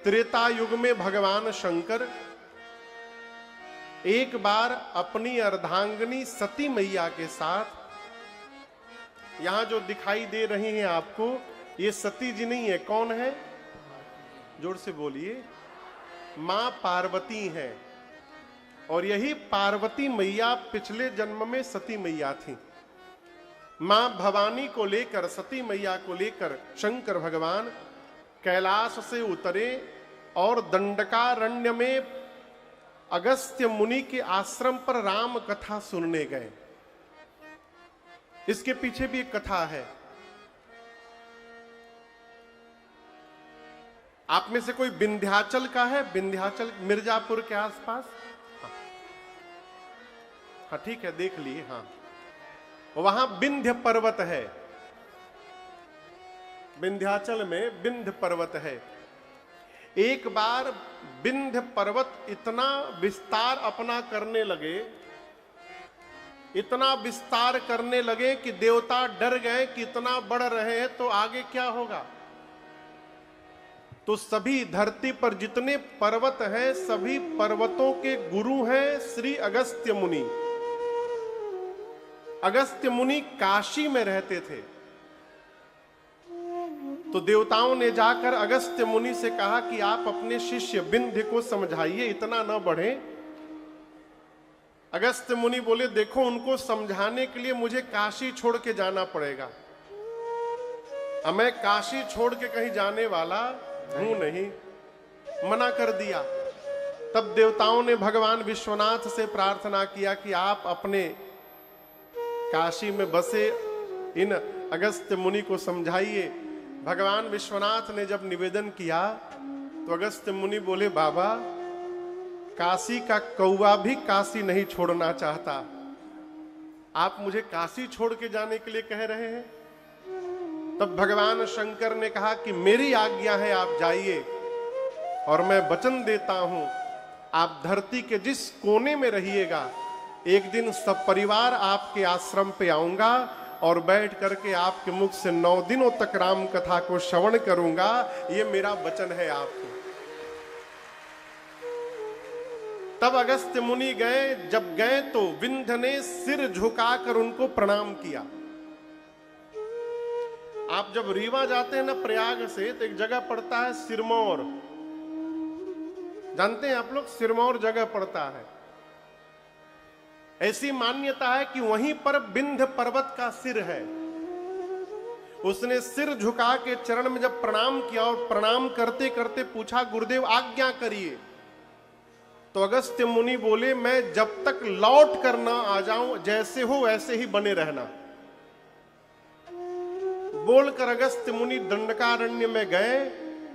त्रेता युग में भगवान शंकर एक बार अपनी अर्धांगिनी सती मैया के साथ, यहां जो दिखाई दे रही हैं आपको, ये सती जी नहीं है। कौन है? जोर से बोलिए। मां पार्वती है। और यही पार्वती मैया पिछले जन्म में सती मैया थी। मां भवानी को लेकर, सती मैया को लेकर शंकर भगवान कैलाश से उतरे और दंडकारण्य में अगस्त्य मुनि के आश्रम पर राम कथा सुनने गए। इसके पीछे भी एक कथा है। आप में से कोई विंध्याचल का है? विंध्याचल मिर्जापुर के आसपास? हाँ ठीक है, देख लिए। हाँ, वहां विंध्य पर्वत है। विंध्याचल में विंध्य पर्वत है। एक बार विंध्य पर्वत इतना विस्तार अपना करने लगे, इतना विस्तार करने लगे कि देवता डर गए कि इतना बढ़ रहे हैं तो आगे क्या होगा। तो सभी धरती पर जितने पर्वत हैं, सभी पर्वतों के गुरु हैं श्री अगस्त्य मुनि। अगस्त्य मुनि काशी में रहते थे। तो देवताओं ने जाकर अगस्त्य मुनि से कहा कि आप अपने शिष्य विंध्य को समझाइए, इतना न बढ़े। अगस्त्य मुनि बोले, देखो उनको समझाने के लिए मुझे काशी छोड़ के जाना पड़ेगा। अब मैं काशी छोड़ के कहीं जाने वाला हूं नहीं, मना कर दिया। तब देवताओं ने भगवान विश्वनाथ से प्रार्थना किया कि आप अपने काशी में बसे इन अगस्त्य मुनि को समझाइए। भगवान विश्वनाथ ने जब निवेदन किया तो अगस्त्य मुनि बोले, बाबा काशी का कौवा भी काशी नहीं छोड़ना चाहता, आप मुझे काशी छोड़ के जाने के लिए कह रहे हैं। तब भगवान शंकर ने कहा कि मेरी आज्ञा है, आप जाइए, और मैं वचन देता हूं आप धरती के जिस कोने में रहिएगा, एक दिन सब परिवार आपके आश्रम पे आऊंगा और बैठ करके आपके मुख से 9 दिनों तक राम कथा को श्रवण करूंगा। ये मेरा वचन है आपको। तब अगस्त्य मुनि गए। जब गए तो विंध्य ने सिर झुकाकर उनको प्रणाम किया। आप जब रीवा जाते हैं ना प्रयाग से, तो एक जगह पड़ता है सिरमौर। जानते हैं आप लोग, सिरमौर जगह पड़ता है। ऐसी मान्यता है कि वहीं पर विंध्य पर्वत का सिर है। उसने सिर झुका के चरण में जब प्रणाम किया और प्रणाम करते करते पूछा, गुरुदेव आज्ञा करिए। तो अगस्त्य मुनि बोले, मैं जब तक लौट कर ना आ जाऊं, जैसे हो वैसे ही बने रहना। बोलकर अगस्त्य मुनि दंडकारण्य में गए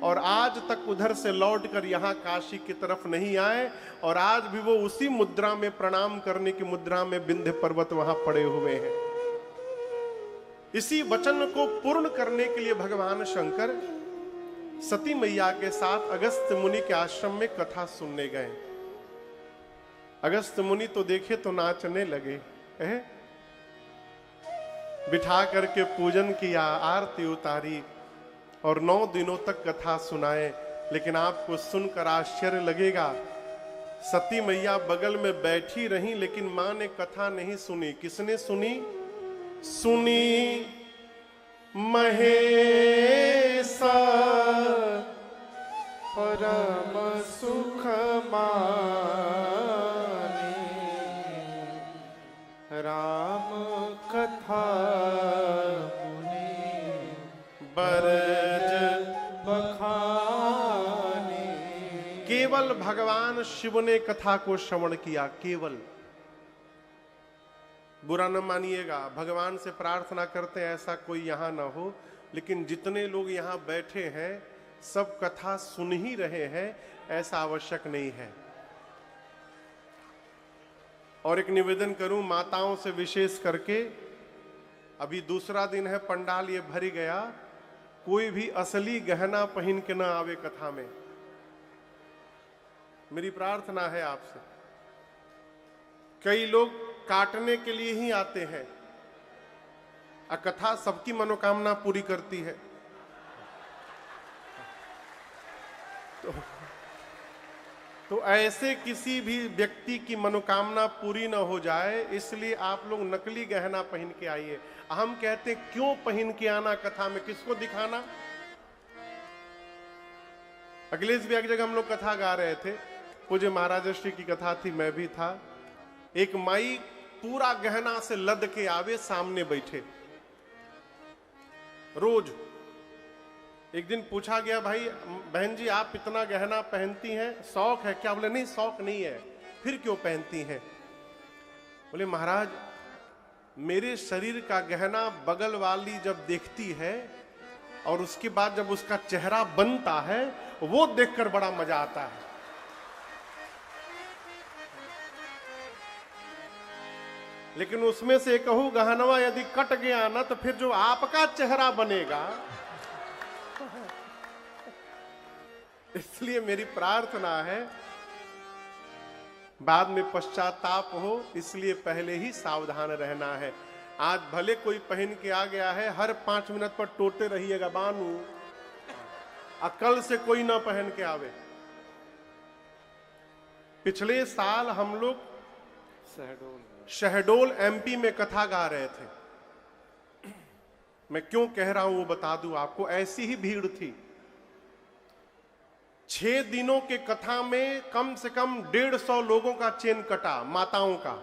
और आज तक उधर से लौटकर यहां काशी की तरफ नहीं आए। और आज भी वो उसी मुद्रा में, प्रणाम करने की मुद्रा में विंध्य पर्वत वहां पड़े हुए हैं। इसी वचन को पूर्ण करने के लिए भगवान शंकर सती मैया के साथ अगस्त्य मुनि के आश्रम में कथा सुनने गए। अगस्त्य मुनि तो देखे तो नाचने लगे, बिठा करके पूजन किया, आरती उतारी और 9 दिनों तक कथा सुनाए। लेकिन आपको सुनकर आश्चर्य लगेगा, सती मैया बगल में बैठी रही, लेकिन मां ने कथा नहीं सुनी। किसने सुनी? सुनी महेशा परम सुख माने, राम कथा मुनि बरज बखाने। केवल भगवान शिव ने कथा को श्रवण किया, केवल। बुरा न मानिएगा, भगवान से प्रार्थना करते हैं ऐसा कोई यहां ना हो, लेकिन जितने लोग यहां बैठे हैं सब कथा सुन ही रहे हैं, ऐसा आवश्यक नहीं है। और एक निवेदन करूं माताओं से विशेष करके, अभी दूसरा दिन है, पंडाल ये भरी गया, कोई भी असली गहना पहन के ना आवे कथा में। मेरी प्रार्थना है आपसे। कई लोग काटने के लिए ही आते हैं, कथा सबकी मनोकामना पूरी करती है। तो ऐसे किसी भी व्यक्ति की मनोकामना पूरी ना हो जाए, इसलिए आप लोग नकली गहना पहन के आइए। हम कहते हैं क्यों पहन के आना कथा में, किसको दिखाना? अखिलेश भी एक जगह हम लोग कथा गा रहे थे, पूज्य महाराज श्री की कथा थी, मैं भी था। एक माई पूरा गहना से लद के आवे, सामने बैठे। रोज एक दिन पूछा गया, भाई बहन जी आप इतना गहना पहनती हैं, शौक है क्या? बोले नहीं शौक नहीं है। फिर क्यों पहनती हैं? बोले महाराज मेरे शरीर का गहना बगल वाली जब देखती है और उसके बाद जब उसका चेहरा बनता है, वो देखकर बड़ा मजा आता है। लेकिन उसमें से कहूं गहनवा यदि कट गया ना, तो फिर जो आपका चेहरा बनेगा। इसलिए मेरी प्रार्थना है, बाद में पश्चाताप हो, इसलिए पहले ही सावधान रहना है। आज भले कोई पहन के आ गया है, हर 5 मिनट पर टोटे रहिएगा बानू, कल से कोई ना पहन के आवे। पिछले साल हम लोग शहडोल एमपी में कथा गा रहे थे। मैं क्यों कह रहा हूं वो बता दूं आपको, ऐसी ही भीड़ थी। 6 दिनों के कथा में कम से कम 150 लोगों का चेन कटा, माताओं का।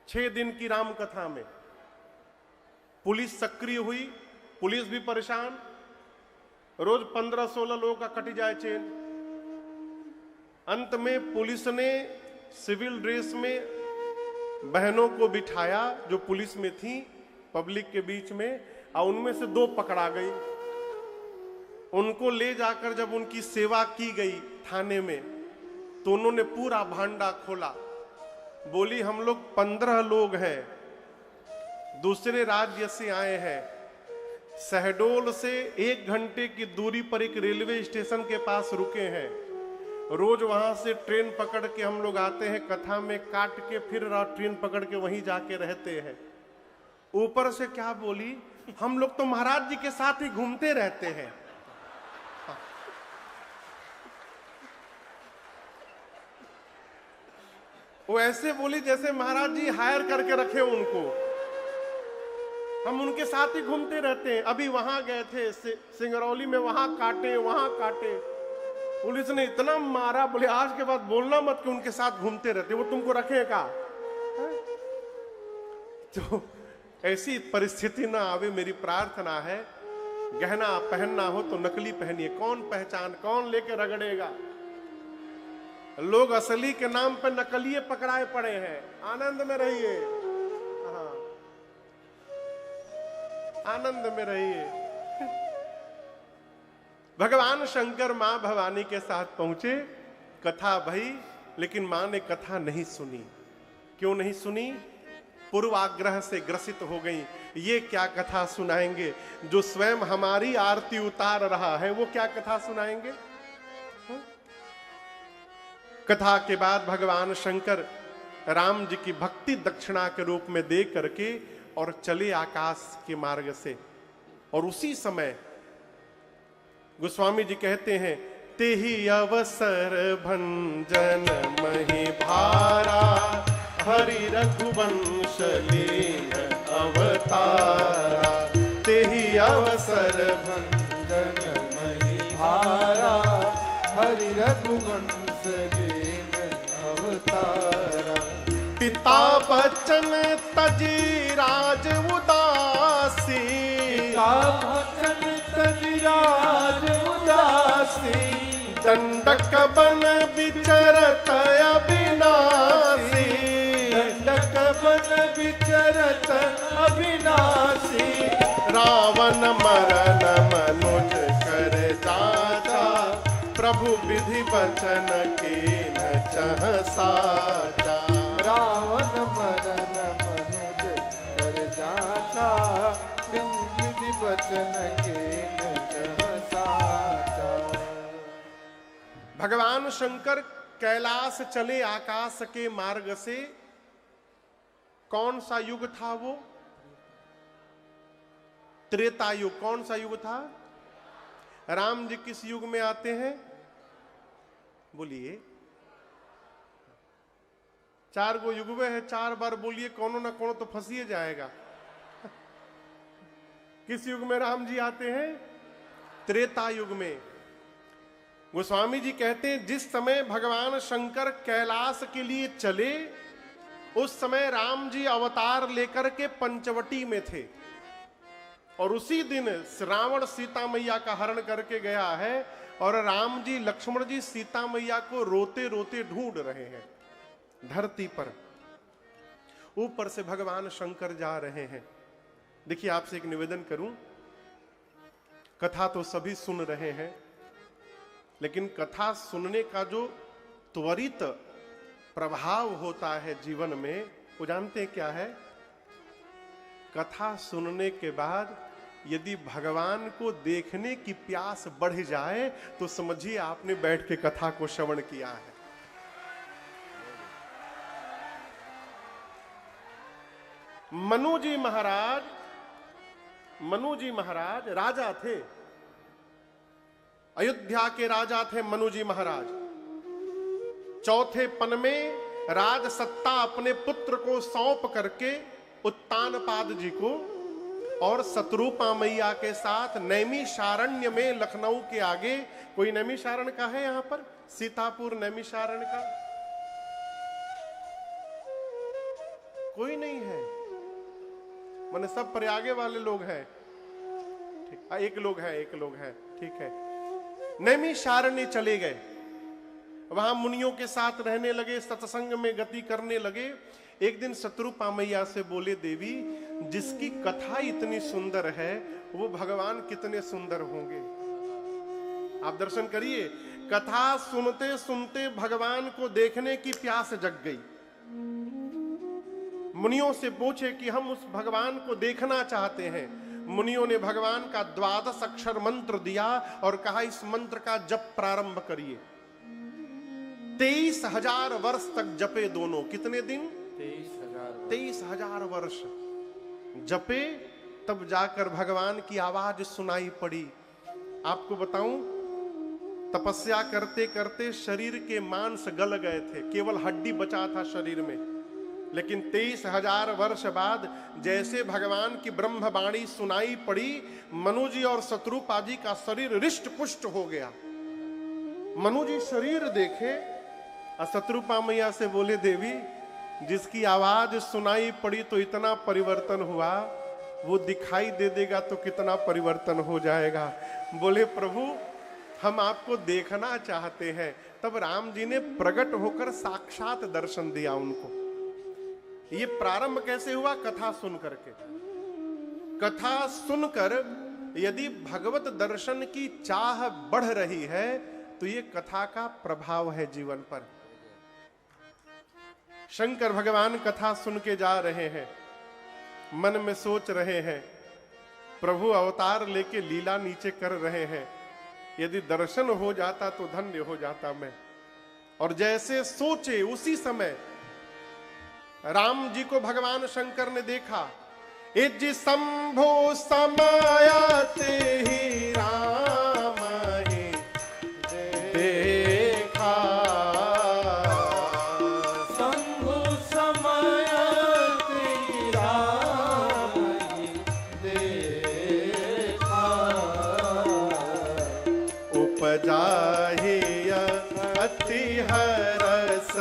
6 दिन की राम कथा में पुलिस सक्रिय हुई, पुलिस भी परेशान। रोज 15-16 लोगों का कट जाए चेन। अंत में पुलिस ने सिविल ड्रेस में बहनों को बिठाया जो पुलिस में थी, पब्लिक के बीच में, और उनमें से 2 पकड़ा गई। उनको ले जाकर जब उनकी सेवा की गई थाने में, तो उन्होंने पूरा भांडा खोला। बोली हम लोग 15 लोग हैं, दूसरे राज्य से आए हैं, शहडोल से 1 घंटे की दूरी पर एक रेलवे स्टेशन के पास रुके हैं। रोज वहां से ट्रेन पकड़ के हम लोग आते हैं, कथा में काट के फिर ट्रेन पकड़ के वहीं जाके रहते हैं। ऊपर से क्या बोली, हम लोग तो महाराज जी के साथ ही घूमते रहते हैं। वो ऐसे बोली जैसे महाराज जी हायर करके रखे उनको, हम उनके साथ ही घूमते रहते हैं। अभी वहां गए थे सिंगरौली में, वहां काटे वहां काटे, पुलिस ने इतना मारा, बोले आज के बाद बोलना मत कि उनके साथ घूमते रहते, वो तुमको रखेगा। तो ऐसी परिस्थिति ना आवे, मेरी प्रार्थना है। गहना पहनना हो तो नकली पहनिए, कौन पहचान, कौन लेके रगड़ेगा। लोग असली के नाम पर नकलिए पकड़ाए पड़े हैं। आनंद में रहिए, हाँ आनंद में रहिए। भगवान शंकर मां भवानी के साथ पहुंचे, कथा भई, लेकिन मां ने कथा नहीं सुनी। क्यों नहीं सुनी? पूर्वाग्रह से ग्रसित हो गई। ये क्या कथा सुनाएंगे, जो स्वयं हमारी आरती उतार रहा है, वो क्या कथा सुनाएंगे? कथा के बाद भगवान शंकर राम जी की भक्ति दक्षिणा के रूप में दे करके और चले आकाश के मार्ग से। और उसी समय गोस्वामी जी कहते हैं, तेहि अवसर भंजन मही भारा, हरि रघुवंश लीन अवतारा। तेहि अवसर भंजन मही भारा, हरि रघुवंश लीन अवतारा। पिता बचन तजी राज उदासी, पिता बचन तजी राज उदासी। दंडक बन विचरत अविनाशी, दंडक बन विचरत अविनाशी। रावण मरन मनुज कर जाचा, प्रभु विधि वचन कीन चह साचा। रावण मरन मनुज कर जाचा, विधि वचन कीन चह साचा। भगवान शंकर कैलाश चले आकाश के मार्ग से। कौन सा युग था वो? त्रेता युग। कौन सा युग था? राम जी किस युग में आते हैं? बोलिए। 4 गो युग है, 4 बार बोलिए, कोनो ना कोनो तो फंसिए जाएगा। किस युग में राम जी आते हैं? त्रेता युग में। गोस्वामी जी कहते हैं जिस समय भगवान शंकर कैलाश के लिए चले, उस समय राम जी अवतार लेकर के पंचवटी में थे, और उसी दिन रावण सीता मैया का हरण करके गया है, और राम जी लक्ष्मण जी सीता मैया को रोते रोते ढूंढ रहे हैं धरती पर। ऊपर से भगवान शंकर जा रहे हैं। देखिए, आपसे एक निवेदन करूं, कथा तो सभी सुन रहे हैं, लेकिन कथा सुनने का जो त्वरित प्रभाव होता है जीवन में, वो जानते हैं क्या है? कथा सुनने के बाद यदि भगवान को देखने की प्यास बढ़ जाए तो समझिए आपने बैठ के कथा को श्रवण किया है। मनु जी महाराज राजा थे, अयोध्या के राजा थे मनु जी महाराज। चौथे पन में राज सत्ता अपने पुत्र को सौंप करके उत्तानपाद जी को और शत्रुपा मैया के साथ नैमिषारण्य में, लखनऊ के आगे, कोई नैमिषारण्य का है यहां पर? सीतापुर नैमिषारण्य का कोई नहीं है, माने सब प्रयागे वाले लोग हैं। ठीक, एक लोग है, ठीक है। नैमिषारण्य चले गए, वहां मुनियों के साथ रहने लगे, सत्संग में गति करने लगे। एक दिन शत्रुपा मैया से बोले, देवी जिसकी कथा इतनी सुंदर है वो भगवान कितने सुंदर होंगे। आप दर्शन करिए, कथा सुनते सुनते भगवान को देखने की प्यास जग गई। मुनियों से पूछे कि हम उस भगवान को देखना चाहते हैं। मुनियों ने भगवान का 12 अक्षर मंत्र दिया और कहा इस मंत्र का जप प्रारंभ करिए। 23,000 वर्ष तक जपे दोनों। कितने दिन? 23,000 वर्ष जपे, तब जाकर भगवान की आवाज सुनाई पड़ी। आपको बताऊं, तपस्या करते करते शरीर के मांस गल गए थे, केवल हड्डी बचा था शरीर में। लेकिन 23,000 वर्ष बाद जैसे भगवान की ब्रह्मवाणी सुनाई पड़ी, मनु जी और शत्रुपा जी का शरीर रिष्ट पुष्ट हो गया। मनु जी शरीर देखे और शत्रुपा मैया से बोले, देवी जिसकी आवाज सुनाई पड़ी तो इतना परिवर्तन हुआ, वो दिखाई दे देगा तो कितना परिवर्तन हो जाएगा। बोले, प्रभु हम आपको देखना चाहते हैं। तब राम जी ने प्रकट होकर साक्षात दर्शन दिया उनको। ये प्रारंभ कैसे हुआ? कथा सुन करके। कथा सुनकर यदि भगवत दर्शन की चाह बढ़ रही है तो ये कथा का प्रभाव है जीवन पर। शंकर भगवान कथा सुन के जा रहे हैं, मन में सोच रहे हैं, प्रभु अवतार लेके लीला नीचे कर रहे हैं, यदि दर्शन हो जाता तो धन्य हो जाता मैं। और जैसे सोचे उसी समय राम जी को भगवान शंकर ने देखा। इज शंभो समायाते ही राम ही देखा, शंभो समायाते ही राम ही देखा, उपजा ही अति हरस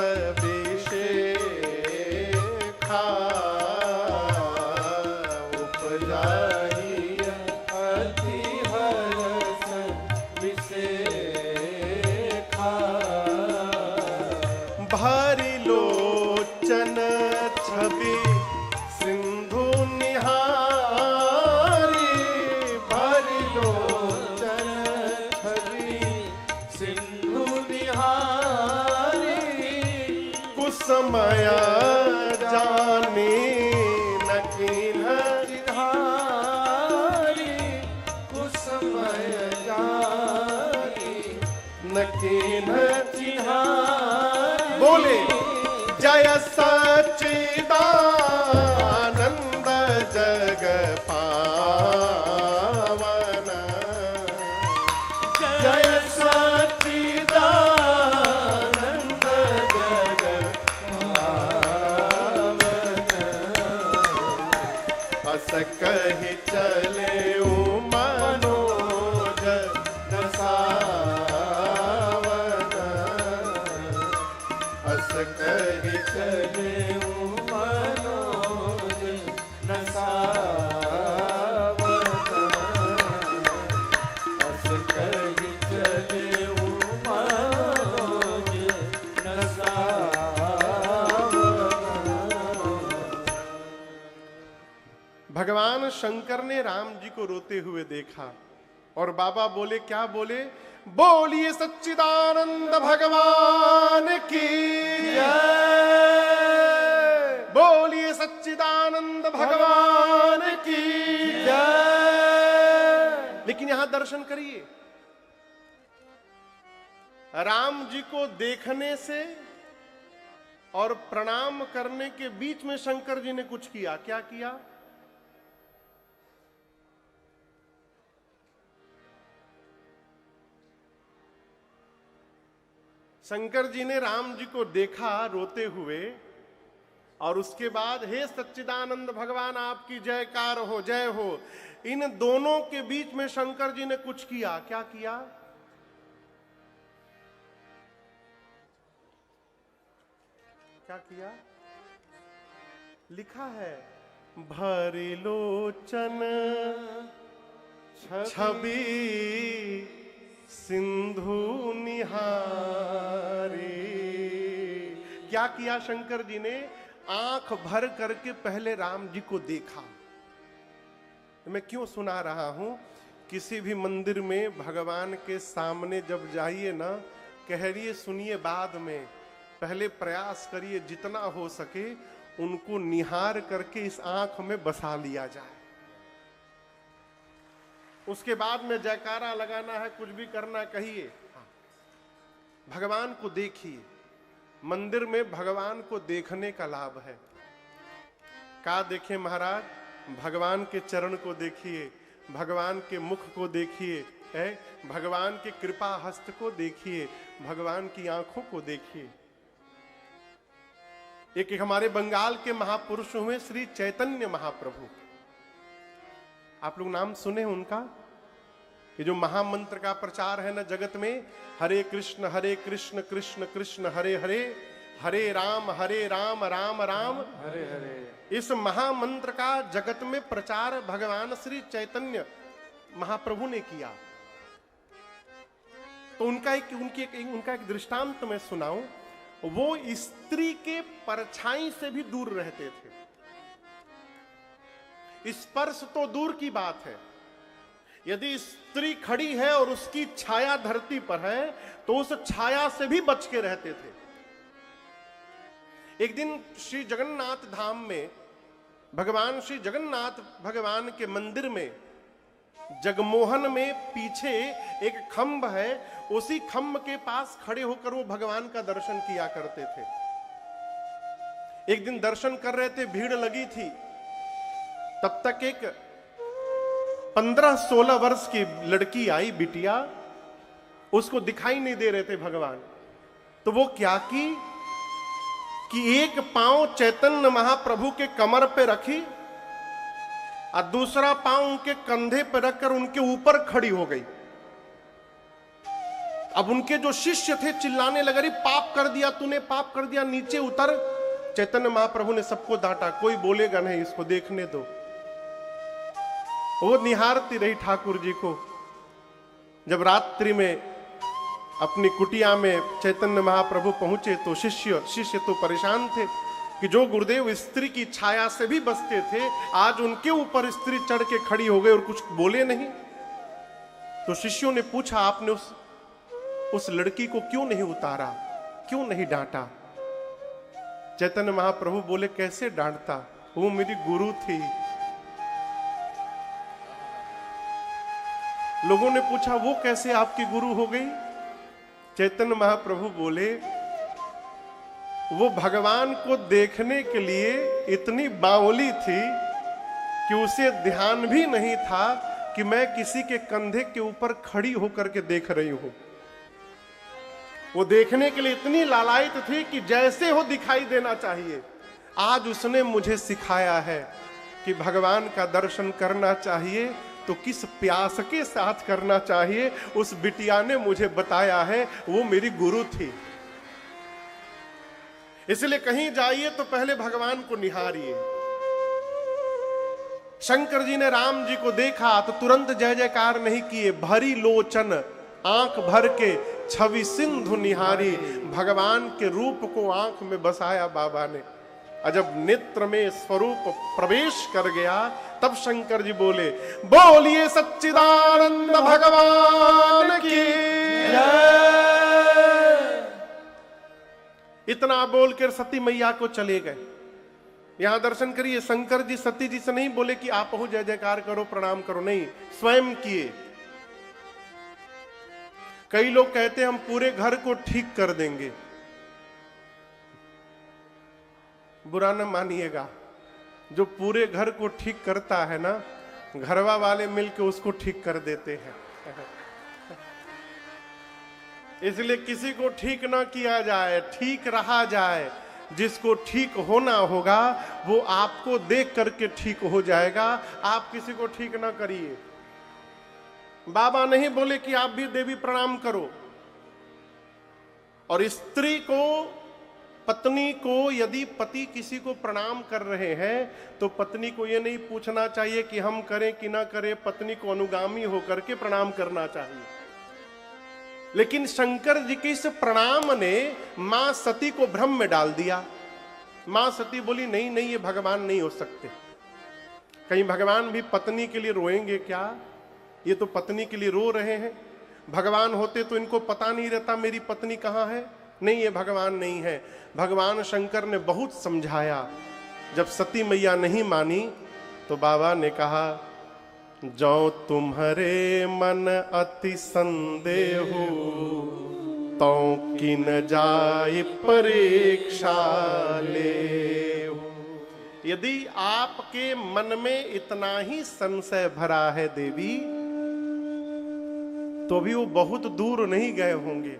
समय जाने न चिन्हारी, कुछ समय जाने न चिन्हारी। बोले, जय सच्चिदानंद जग पावन, कहि चले मनोज न सावन, अस कहि चले मनोज न सावन। भगवान शंकर ने राम जी को रोते हुए देखा और बाबा बोले, क्या बोले? बोलिए सच्चिदानंद भगवान की जय, बोलिए सच्चिदानंद भगवान की जय। लेकिन यहां दर्शन करिए, राम जी को देखने से और प्रणाम करने के बीच में शंकर जी ने कुछ किया। क्या किया? शंकर जी ने राम जी को देखा रोते हुए और उसके बाद, हे सच्चिदानंद भगवान आपकी जयकार हो, जय हो। इन दोनों के बीच में शंकर जी ने कुछ किया। क्या किया? क्या किया? लिखा है, भरी लोचन छवि सिंधु निहारी। क्या किया शंकर जी ने? आंख भर करके पहले राम जी को देखा। मैं क्यों सुना रहा हूं? किसी भी मंदिर में भगवान के सामने जब जाइए ना, कहिए सुनिए बाद में, पहले प्रयास करिए जितना हो सके उनको निहार करके इस आंख में बसा लिया जाए। उसके बाद में जयकारा लगाना है, कुछ भी करना कहिए, भगवान को देखिए। मंदिर में भगवान को देखने का लाभ है। क्या देखें महाराज? भगवान के चरण को देखिए, भगवान के मुख को देखिए, भगवान के कृपा हस्त को देखिए, भगवान की आंखों को देखिए। एक हमारे बंगाल के महापुरुष हुए श्री चैतन्य महाप्रभु, आप लोग नाम सुने उनका? ये जो महामंत्र का प्रचार है ना जगत में, हरे कृष्ण कृष्ण कृष्ण हरे हरे, हरे राम राम राम हरे हरे। इस महामंत्र का जगत में प्रचार भगवान श्री चैतन्य महाप्रभु ने किया। तो उनका एक दृष्टांत मैं सुनाऊं। वो स्त्री के परछाई से भी दूर रहते थे। स्पर्श तो दूर की बात है, यदि स्त्री खड़ी है और उसकी छाया धरती पर है तो उस छाया से भी बच के रहते थे। एक दिन श्री जगन्नाथ धाम में भगवान श्री जगन्नाथ भगवान के मंदिर में जगमोहन में पीछे एक खंभ है, उसी खंभ के पास खड़े होकर वो भगवान का दर्शन किया करते थे। एक दिन दर्शन कर रहे थे, भीड़ लगी थी, तब तक एक 15-16 वर्ष की लड़की आई, बिटिया, उसको दिखाई नहीं दे रहे थे भगवान। तो वो क्या की कि एक पांव चैतन्य महाप्रभु के कमर पे रखी और दूसरा पांव उनके कंधे पे रखकर उनके ऊपर खड़ी हो गई। अब उनके जो शिष्य थे चिल्लाने लगे, अरे पाप कर दिया तूने, पाप कर दिया, नीचे उतर। चैतन्य महाप्रभु ने सबको डांटा, कोई बोलेगा नहीं, इसको देखने दो। वो निहारती रही ठाकुर जी को। जब रात्रि में अपनी कुटिया में चैतन्य महाप्रभु पहुंचे तो शिष्य तो परेशान थे कि जो गुरुदेव स्त्री की छाया से भी बचते थे, आज उनके ऊपर स्त्री चढ़ के खड़ी हो गई और कुछ बोले नहीं। तो शिष्यों ने पूछा, आपने उस लड़की को क्यों नहीं उतारा, क्यों नहीं डांटा? चैतन्य महाप्रभु बोले, कैसे डांटता, वो मेरी गुरु थी। लोगों ने पूछा, वो कैसे आपकी गुरु हो गई? चैतन्य महाप्रभु बोले, वो भगवान को देखने के लिए इतनी बावली थी कि उसे ध्यान भी नहीं था कि मैं किसी के कंधे के ऊपर खड़ी होकर के देख रही हूं। वो देखने के लिए इतनी लालायित थी कि जैसे हो दिखाई देना चाहिए। आज उसने मुझे सिखाया है कि भगवान का दर्शन करना चाहिए तो किस प्यास के साथ करना चाहिए। उस बिटिया ने मुझे बताया है, वो मेरी गुरु थी। इसलिए कहीं जाइए तो पहले भगवान को निहारिए। शंकर जी ने राम जी को देखा तो तुरंत जय जयकार नहीं किए, भरी लोचन आंख भर के छवि सिंधु निहारी। भगवान के रूप को आंख में बसाया बाबा ने, और जब नेत्र में स्वरूप प्रवेश कर गया तब शंकर जी बोले, बोलिए सच्चिदानंद भगवान की जय। इतना बोलकर सती मैया को चले गए। यहां दर्शन करिए, शंकर जी सती जी से नहीं बोले कि आप हो जय जयकार करो प्रणाम करो, नहीं, स्वयं किए। कई लोग कहते हैं हम पूरे घर को ठीक कर देंगे, बुरा न मानिएगा, जो पूरे घर को ठीक करता है ना, घरवा वाले मिलके उसको ठीक कर देते हैं। इसलिए किसी को ठीक ना किया जाए, ठीक रहा जाए। जिसको ठीक होना होगा वो आपको देख करके ठीक हो जाएगा, आप किसी को ठीक ना करिए। बाबा नहीं बोले कि आप भी देवी प्रणाम करो। और स्त्री को, पत्नी को, यदि पति किसी को प्रणाम कर रहे हैं तो पत्नी को यह नहीं पूछना चाहिए कि हम करें कि ना करें, पत्नी को अनुगामी होकर के प्रणाम करना चाहिए। लेकिन शंकर जी के इस प्रणाम ने मां सती को भ्रम में डाल दिया। मां सती बोली नहीं नहीं, ये भगवान नहीं हो सकते। कहीं भगवान भी पत्नी के लिए रोएंगे क्या? ये तो पत्नी के लिए रो रहे हैं। भगवान होते तो इनको पता नहीं रहता मेरी पत्नी कहां है। नहीं, ये भगवान नहीं है। भगवान शंकर ने बहुत समझाया। जब सती मैया नहीं मानी तो बाबा ने कहा, जो तुम्हारे मन अति संदेह तो किन जाय परीक्षा ले। यदि आपके मन में इतना ही संशय भरा है देवी, तो भी वो बहुत दूर नहीं गए होंगे।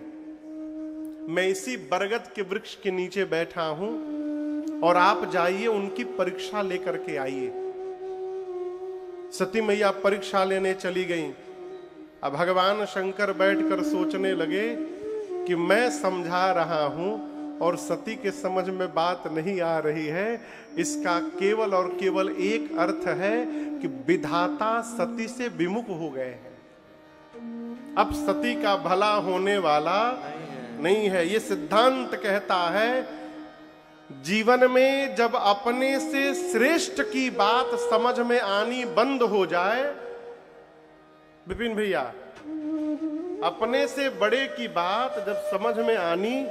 मैं इसी बरगद के वृक्ष के नीचे बैठा हूं और आप जाइए उनकी परीक्षा लेकर के आइए। सती मैया परीक्षा लेने चली गई। अब भगवान शंकर बैठकर सोचने लगे कि मैं समझा रहा हूं और सती के समझ में बात नहीं आ रही है। इसका केवल और केवल एक अर्थ है कि विधाता सती से विमुख हो गए हैं। अब सती का भला होने वाला नहीं है। ये सिद्धांत कहता है, जीवन में जब अपने से श्रेष्ठ की बात समझ में आनी बंद हो जाए, विपिन भैया, अपने से बड़े की बात जब समझ में आनी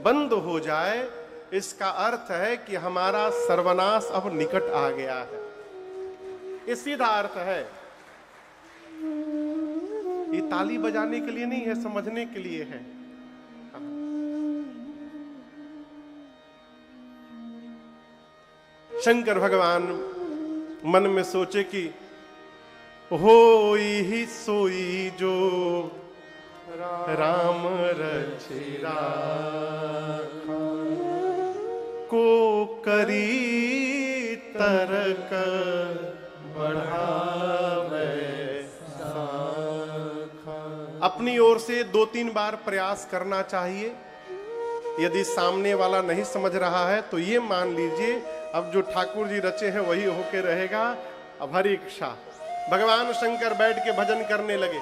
बंद हो जाए, इसका अर्थ है कि हमारा सर्वनाश अब निकट आ गया है। ये सीधा अर्थ है। ये ताली बजाने के लिए नहीं है, समझने के लिए है। शंकर भगवान मन में सोचे कि होई ही सोई जो राम रचि राखा, को करी तरक बढ़ावे साखा। अपनी ओर से 2-3 बार प्रयास करना चाहिए। यदि सामने वाला नहीं समझ रहा है तो ये मान लीजिए अब जो ठाकुर जी रचे हैं वही होके रहेगा। अब हरि इच्छा। भगवान शंकर बैठ के भजन करने लगे।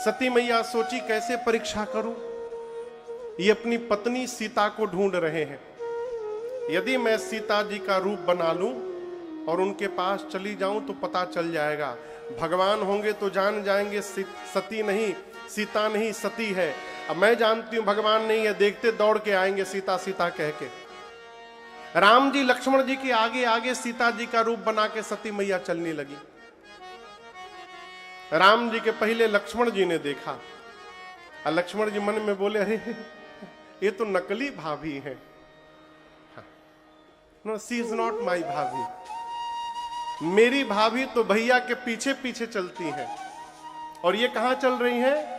सती मैया सोची कैसे परीक्षा करूं। ये अपनी पत्नी सीता को ढूंढ रहे हैं। यदि मैं सीता जी का रूप बना लूं और उनके पास चली जाऊं तो पता चल जाएगा। भगवान होंगे तो जान जाएंगे सती नहीं, सीता नहीं सती है। अब मैं जानती हूं भगवान नहीं है, देखते दौड़ के आएंगे सीता सीता कह के। राम जी लक्ष्मण जी के आगे आगे सीता जी का रूप बना के सती मैया चलने लगी। राम जी के पहले लक्ष्मण जी ने देखा और लक्ष्मण जी मन में बोले, अरे ये तो नकली भाभी है। No, she is not my bhabhi. मेरी भाभी तो भैया के पीछे पीछे चलती हैं और ये कहां चल रही हैं?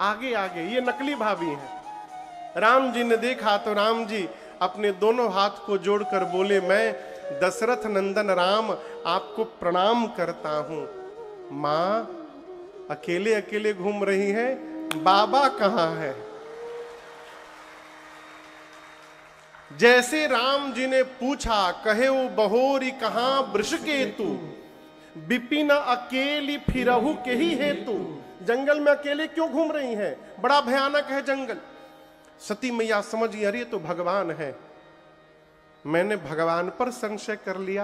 आगे आगे। ये नकली भाभी हैं। राम जी ने देखा तो राम जी अपने दोनों हाथ को जोड़कर बोले, मैं दशरथ नंदन राम आपको प्रणाम करता हूं। मां अकेले अकेले घूम रही हैं, बाबा कहां है? जैसे राम जी ने पूछा, कहे वो बहोरी कहाँ वृष केतु, विपिन अकेली फिरहु के ही हेतु। जंगल में अकेले क्यों घूम रही हैं, बड़ा भयानक है जंगल। सती मैया समझ गई, अरे तो भगवान है, मैंने भगवान पर संशय कर लिया।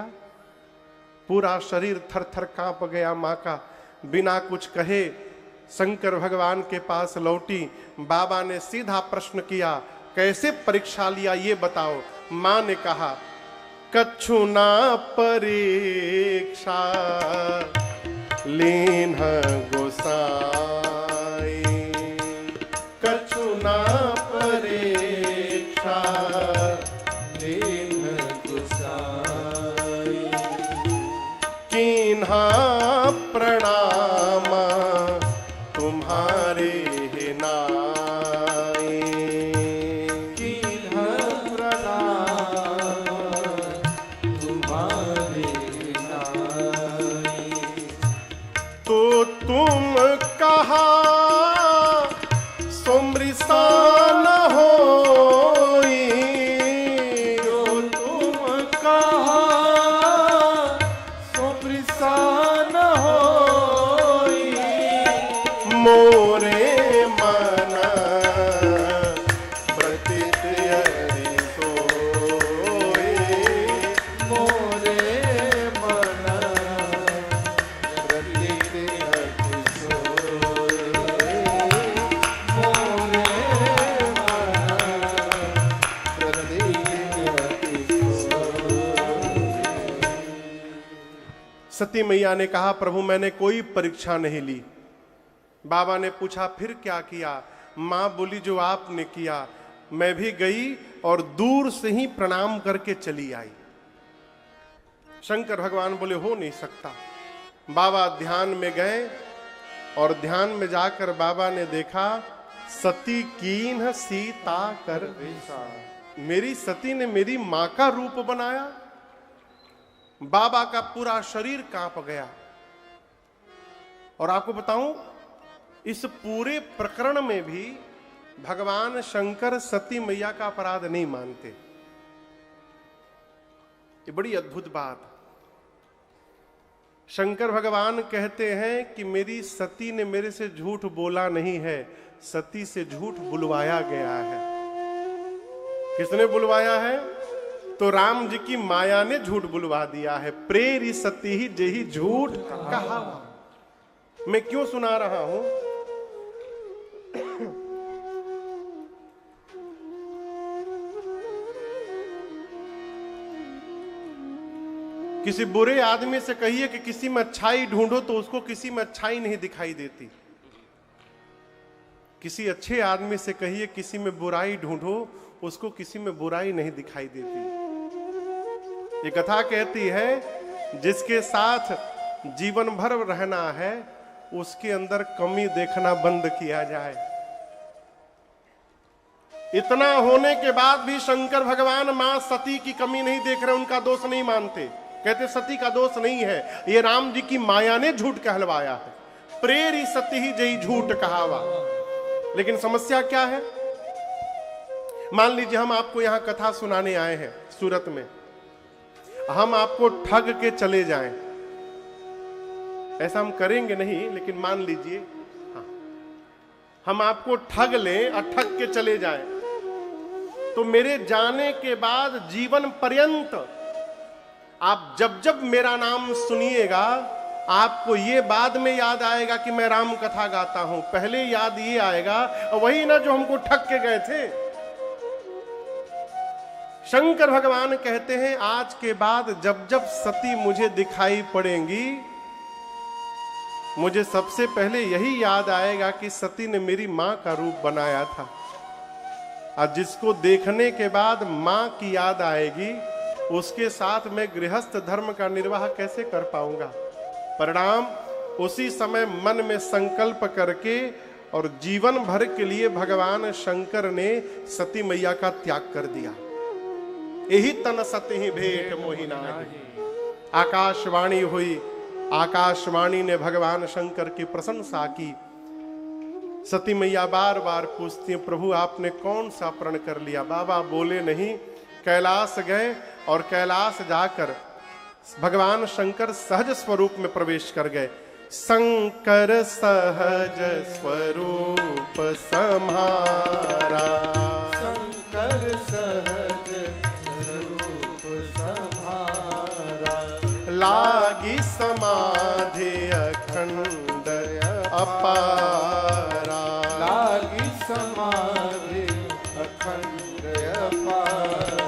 पूरा शरीर थर थर कांप गया मां का। बिना कुछ कहे शंकर भगवान के पास लौटी। बाबा ने सीधा प्रश्न किया, कैसे परीक्षा लिया ये बताओ। मां ने कहा, कछु ना परीक्षा लीन गोसाई, कछु ना परीक्षा लीन गोसाई, कीन्हा प्रणाम तुम्हारे ही नाई, कीन्हा प्रणाम तुम्हारे नाई। तो तुम कहा सुमृषा न होई, तो तुम कहा सुमृषा न होई, मोरे मन प्रतीत यदि सोई, मोरे मन प्रतीत यदि सोई, मोरे मन प्रतीत यदि सोई। सती मैया ने कहा, प्रभु मैंने कोई परीक्षा नहीं ली। बाबा ने पूछा, फिर क्या किया। मां बोली, जो आपने किया। मैं भी गई और दूर से ही प्रणाम करके चली आई। शंकर भगवान बोले, हो नहीं सकता। बाबा ध्यान में गए और ध्यान में जाकर बाबा ने देखा, सती कीन्ह सीता कर वेशा, मेरी सती ने मेरी मां का रूप बनाया। बाबा का पूरा शरीर कांप गया। और आपको बताऊं, इस पूरे प्रकरण में भी भगवान शंकर सती मैया का अपराध नहीं मानते। ये बड़ी अद्भुत बात। शंकर भगवान कहते हैं कि मेरी सती ने मेरे से झूठ बोला नहीं है, सती से झूठ बुलवाया गया है। किसने बुलवाया है? तो राम जी की माया ने झूठ बुलवा दिया है। प्रेरी सती ही जेही झूठ कहा। मैं क्यों सुना रहा हूं? किसी बुरे आदमी से कहिए कि किसी में अच्छाई ढूंढो, तो उसको किसी में अच्छाई नहीं दिखाई देती। किसी अच्छे आदमी से कहिए किसी में बुराई ढूंढो, उसको किसी में बुराई नहीं दिखाई देती। ये कथा कहती है, जिसके साथ जीवन भर रहना है उसके अंदर कमी देखना बंद किया जाए। इतना होने के बाद भी शंकर भगवान मां सती की कमी नहीं देख रहे, उनका दोष नहीं मानते। कहते सती का दोष नहीं है, ये राम जी की माया ने झूठ कहलवाया है। प्रेरी सती ही जई झूठ कहावा। लेकिन समस्या क्या है? मान लीजिए हम आपको यहां कथा सुनाने आए हैं सूरत में, हम आपको ठग के चले जाएं। ऐसा हम करेंगे नहीं, लेकिन मान लीजिए हाँ, हम आपको ठग लें और ठग के चले जाएं, तो मेरे जाने के बाद जीवन पर्यंत आप जब जब मेरा नाम सुनिएगा, आपको ये बाद में याद आएगा कि मैं राम कथा गाता हूं। पहले याद ये आएगा, वही ना जो हमको ठग के गए थे। शंकर भगवान कहते हैं, आज के बाद जब जब सती मुझे दिखाई पड़ेंगी, मुझे सबसे पहले यही याद आएगा कि सती ने मेरी मां का रूप बनाया था। और जिसको देखने के बाद मां की याद आएगी, उसके साथ मैं गृहस्थ धर्म का निर्वाह कैसे कर पाऊंगा। परिणाम उसी समय मन में संकल्प करके और जीवन भर के लिए भगवान शंकर ने सती मैया का त्याग कर दिया। यही तन सती ही भेंट मोहिना। आकाशवाणी हुई, आकाशवाणी ने भगवान शंकर की प्रशंसा की। सती मैया बार बार पूछती हैं, प्रभु आपने कौन सा प्रण कर लिया? बाबा बोले नहीं, कैलाश गए और कैलाश जाकर भगवान शंकर सहज स्वरूप में प्रवेश कर गए। शंकर सहज स्वरूप सम्हारा, शंकर सहज स्वरूप सम्हारा, लागी समाधि अखंड अपारा, लागी समाधि अखंड अपारा,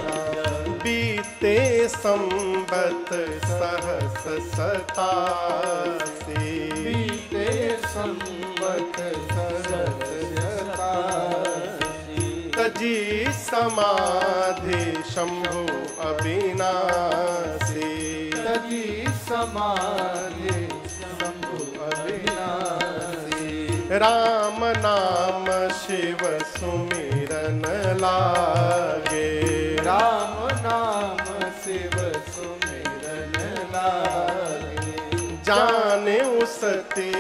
बीते संबत सहस सतासी, बीते संवत सहस सतासी, तजी समाधि शंभु अविनाशी, तजी समाधि शंभु अविनाशी, राम नाम शिव सुमिरन लागे, राम नाम शिव सुमिरन लागे, जाने उसते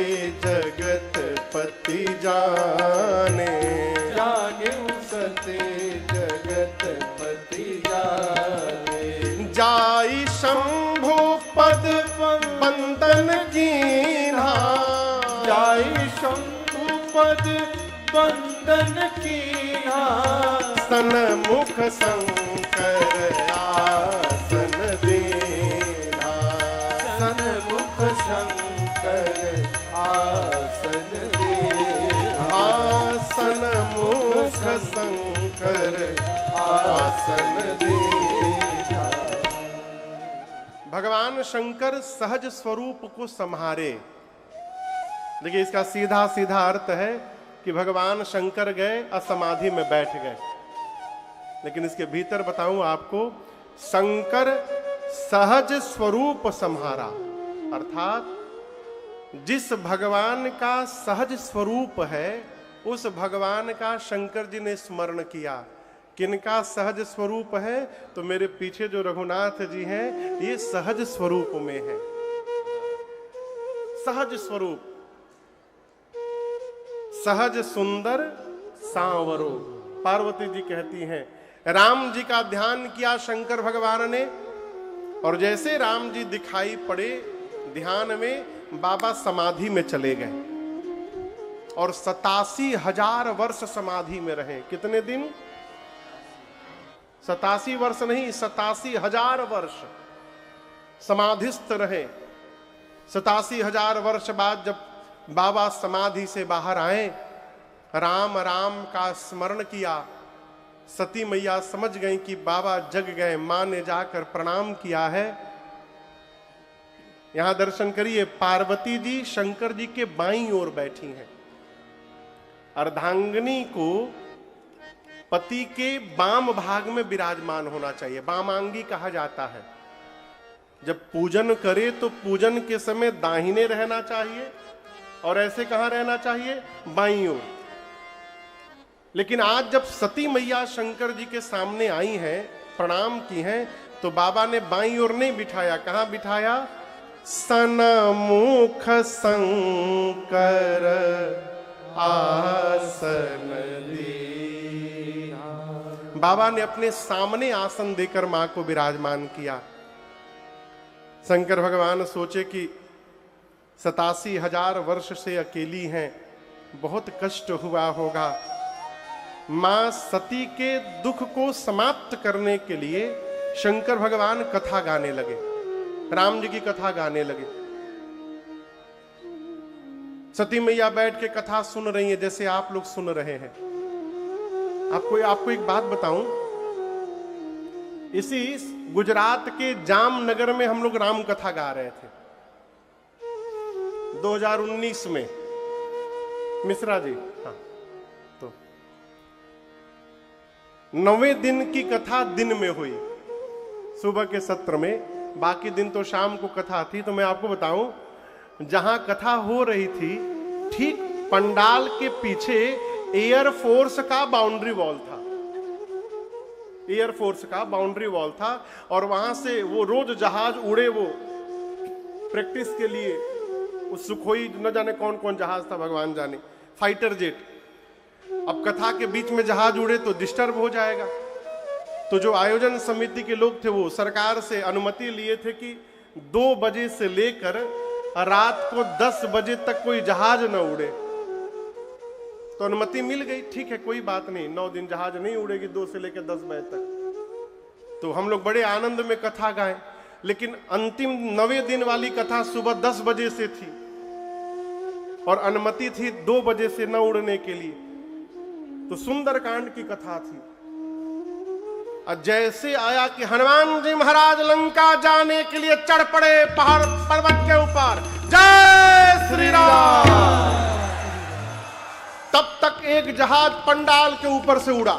जगत पति जाने, जाने सते जगत पति जाने, जाई शंभु पद बंदन कीन्हा, जाई शंभु पद बंदन कीन्हा, सन्मुख शंकर आसन दीन्हा, सन्मुख शंकर आसन दीन्हा, आसन मुख शंकर आसन दीन्हा। भगवान शंकर सहज स्वरूप को संहारे। देखिए इसका सीधा सीधा अर्थ है कि भगवान शंकर गए असमाधि में बैठ गए, लेकिन इसके भीतर बताऊं आपको, शंकर सहज स्वरूप संहारा, अर्थात जिस भगवान का सहज स्वरूप है उस भगवान का शंकर जी ने स्मरण किया। किनका सहज स्वरूप है? तो मेरे पीछे जो रघुनाथ जी हैं ये सहज स्वरूप में है। सहज स्वरूप, सहज सुंदर सांवरो। पार्वती जी कहती हैं राम जी का ध्यान किया शंकर भगवान ने, और जैसे राम जी दिखाई पड़े ध्यान में, बाबा समाधि में चले गए और 87,000 वर्ष समाधि में रहे। कितने दिन? 87 वर्ष नहीं, 87,000 वर्ष समाधिस्थ रहे। 87,000 वर्ष बाद जब बाबा समाधि से बाहर आए, राम राम का स्मरण किया, सती मैया समझ गई कि बाबा जग गए। मां ने जाकर प्रणाम किया है। यहां दर्शन करिए, पार्वती जी शंकर जी के बाईं ओर बैठी हैं। अर्धांगिनी को पति के बाम भाग में विराजमान होना चाहिए, वामांगी कहा जाता है। जब पूजन करे तो पूजन के समय दाहिने रहना चाहिए, और ऐसे कहां रहना चाहिए? बाईं ओर। लेकिन आज जब सती मैया शंकर जी के सामने आई हैं, प्रणाम की हैं, तो बाबा ने बाईं ओर नहीं बिठाया। कहां बिठाया? सन्मुख शंकर आसन दीन्हा। बाबा ने अपने सामने आसन देकर मां को विराजमान किया। शंकर भगवान सोचे कि 87,000 वर्ष से अकेली हैं, बहुत कष्ट हुआ होगा। मां सती के दुख को समाप्त करने के लिए शंकर भगवान कथा गाने लगे, राम जी की कथा गाने लगे। सती मैया बैठ के कथा सुन रही है, जैसे आप लोग सुन रहे हैं। आपको एक बात बताऊं, इसी गुजरात के जामनगर में हम लोग राम कथा गा रहे थे 2019 में। मिश्रा जी, हाँ, तो 9वें दिन की कथा दिन में हुई, सुबह के सत्र में। बाकी दिन तो शाम को कथा थी। तो मैं आपको बताऊं, जहां कथा हो रही थी, ठीक पंडाल के पीछे एयरफोर्स का बाउंड्री वॉल था। एयरफोर्स का बाउंड्री वॉल था, और वहां से वो रोज जहाज उड़े, वो प्रैक्टिस के लिए। उस सुखोई न जाने कौन कौन जहाज था, भगवान जाने, फाइटर जेट। अब कथा के बीच में जहाज उड़े तो डिस्टर्ब हो जाएगा, तो जो आयोजन समिति के लोग थे वो सरकार से अनुमति लिए थे कि 2 बजे से लेकर रात को 10 बजे तक कोई जहाज न उड़े। तो अनुमति मिल गई, ठीक है कोई बात नहीं, 9 दिन जहाज नहीं उड़ेगी 2 से लेकर 10 बजे तक। तो हम लोग बड़े आनंद में कथा गाएं, लेकिन अंतिम 9वें दिन वाली कथा सुबह 10 बजे से थी और अनुमति थी 2 बजे से न उड़ने के लिए। तो सुंदरकांड की कथा थी। और जैसे आया कि हनुमान जी महाराज लंका जाने के लिए चढ़ पड़े पहाड़ पर्वत के ऊपर, जय श्री राम। तब तक एक जहाज पंडाल के ऊपर से उड़ा।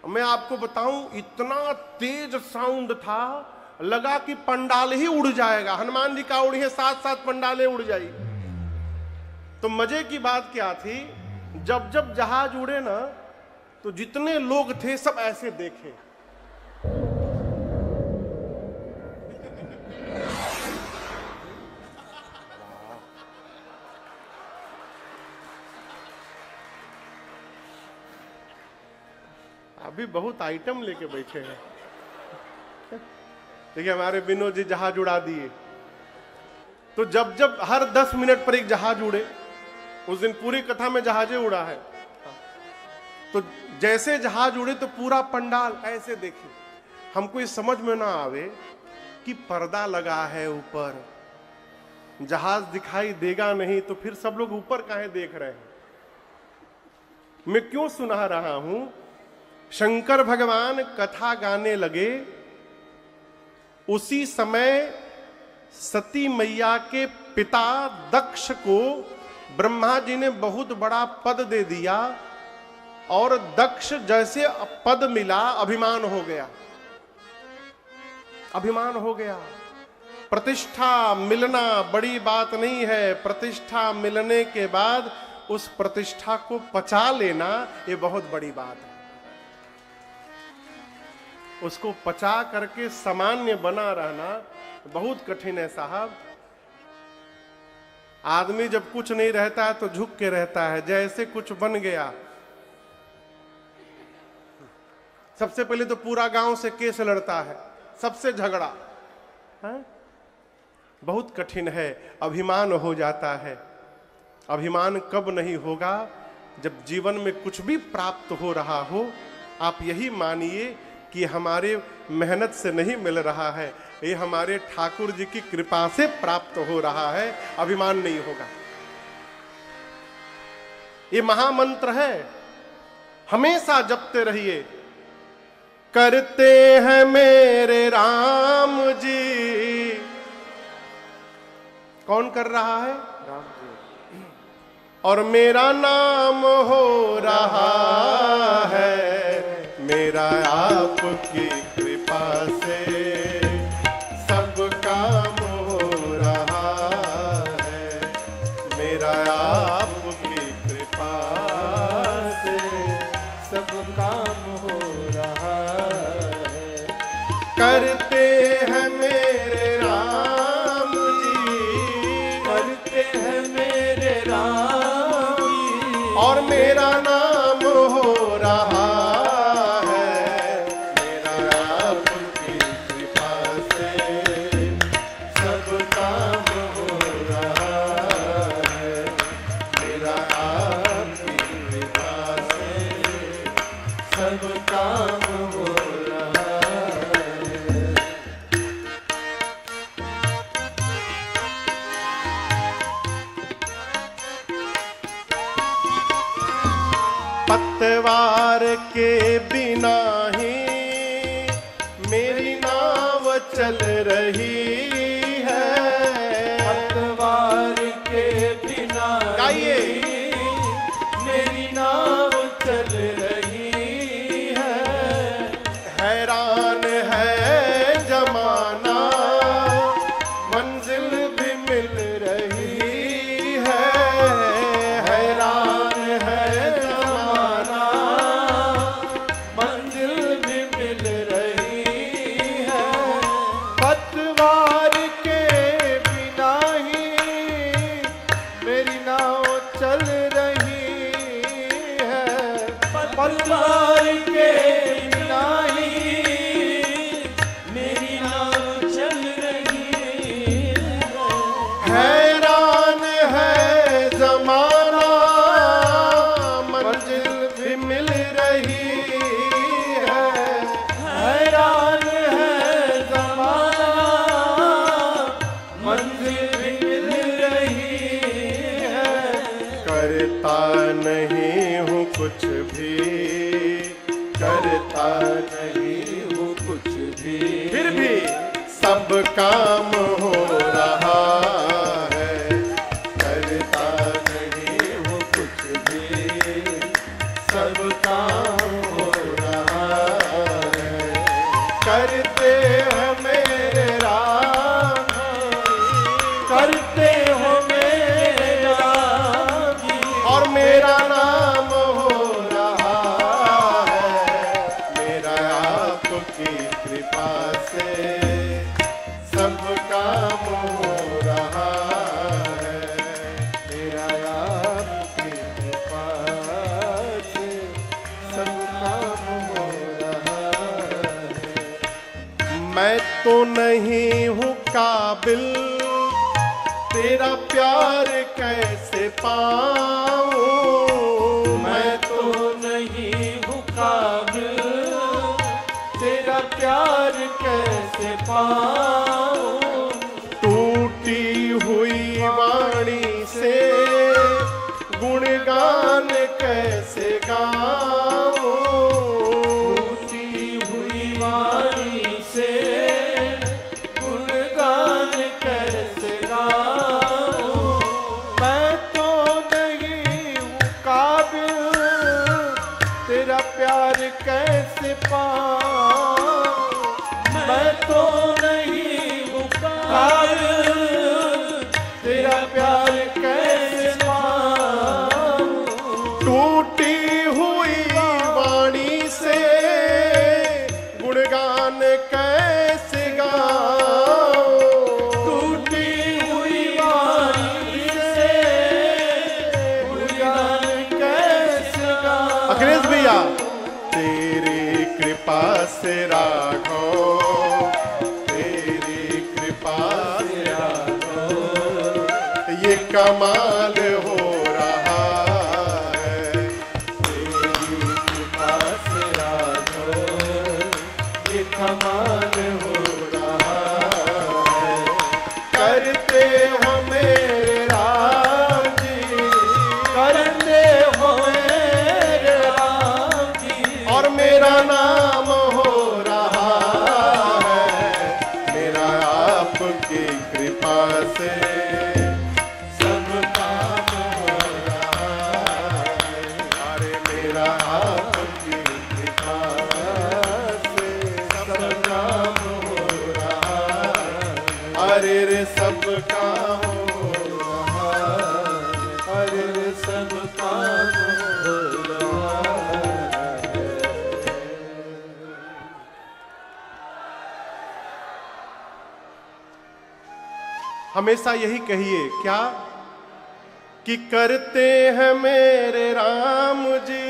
मैं आपको बताऊं, इतना तेज साउंड था, लगा कि पंडाल ही उड़ जाएगा। हनुमान जी का उड़ी है, साथ साथ पंडालें उड़ जाई। तो मजे की बात क्या थी, जब जब जहाज उड़े ना, तो जितने लोग थे सब ऐसे देखे। अभी बहुत आइटम लेके बैठे हैं। देखिए हमारे विनोद जी जहाज उड़ा दिए। तो जब जब हर 10 मिनट पर एक जहाज उड़े, उस दिन पूरी कथा में जहाजे उड़ा है। तो जैसे जहाज उड़े तो पूरा पंडाल ऐसे देखे। हमको ये समझ में ना आवे कि पर्दा लगा है ऊपर, जहाज दिखाई देगा नहीं, तो फिर सब लोग ऊपर काहे देख रहे हैं। मैं क्यों सुना रहा हूं, शंकर भगवान कथा गाने लगे, उसी समय सती मैया के पिता दक्ष को ब्रह्मा जी ने बहुत बड़ा पद दे दिया, और दक्ष जैसे पद मिला अभिमान हो गया। अभिमान हो गया। प्रतिष्ठा मिलना बड़ी बात नहीं है, प्रतिष्ठा मिलने के बाद उस प्रतिष्ठा को पचा लेना ये बहुत बड़ी बात है। उसको पचा करके सामान्य बना रहना बहुत कठिन है साहब। आदमी जब कुछ नहीं रहता है तो झुक के रहता है, जैसे कुछ बन गया। सबसे पहले तो पूरा गांव से केस लड़ता है, सबसे झगड़ा है। बहुत कठिन है, अभिमान हो जाता है। अभिमान कब नहीं होगा, जब जीवन में कुछ भी प्राप्त हो रहा हो, आप यही मानिए कि हमारे मेहनत से नहीं मिल रहा है, ये हमारे ठाकुर जी की कृपा से प्राप्त हो रहा है, अभिमान नहीं होगा। ये महामंत्र है, हमेशा जपते रहिए। करते हैं मेरे राम जी। कौन कर रहा है? राम जी। और मेरा नाम हो रहा है, मेरा आपकी कृपा से सब काम हो रहा है, मेरा आपकी कृपा से सब काम हो रहा है। करते हैं मेरे राम जी, करते हैं मेरे राम जी, और मेरा नाम हो रहा पतवार के बिना ही मेरी नाव चल रही है। पतवार के बिना गाइए। मेरी नाव चल रही है। हैरान है जमाना, मंजिल भी मिल रही है। हैरान है जमाना, मंजिल भी मिल रही है। पतवार के बिना ही मेरी नाव चल रही है। परिवार के बिना ही मेरी नाव चल रही है। हैरान है जमाना मंजिल भी मिल रही है। हैरान है ज़माना मंजिल भी मिल रही है। करता नहीं हूँ कुछ भी, करता नहीं हूँ कुछ भी, फिर भी सब काम हो रहा है। करता नहीं हूँ कुछ भी, सब काम हो रहा है। करते हैं मेरे राम, करते हो मेरे राम जी, और मेरा नाम हो रहा है। मेरा आपकी कृपा से सब काम हो रहा है। मेरा आपकी कृपा से सब काम हो रहा है। मैं तो नहीं हूँ काबिल, तेरा प्यार कैसे पाऊं। मैं तो नहीं हूँ काबिल, तेरा प्यार कैसे पाऊं। टूटी हुई वाणी से गुणगान कैसे गाऊं। टूटी हुई वाणी से गुणगान कैसे गाऊं। मैं तो नहीं हूँ काबिल, तेरा प्यार कैसे पाऊं। मैं तो नहीं हूँ काबिल, तेरा प्यार कैसे पाऊं। टूटी हुई वाणी से गुणगान कैसे गाऊं। टूटी हुई वाणी से गुणगान कैसे गाऊं। अखिलेश भैया, तेरी कृपा से राघो, तेरी कृपा से राघो, ये कमाल हो रहा है। तेरी कृपा से राघो, ये कमाल हो रहा है। करते हो मेरे राम जी, करते हो मेरे राम जी, और मेरा नाम हो रहा है। मेरा आपकी कृपा से सब काम हो रहा है। अरे मेरा आपकी कृपा से सब काम हो रहा है। अरे रे सब काम हो रहा है। अरे सब काम हो रहा है। हमेशा यही कहिए क्या, कि करते हैं मेरे राम जी।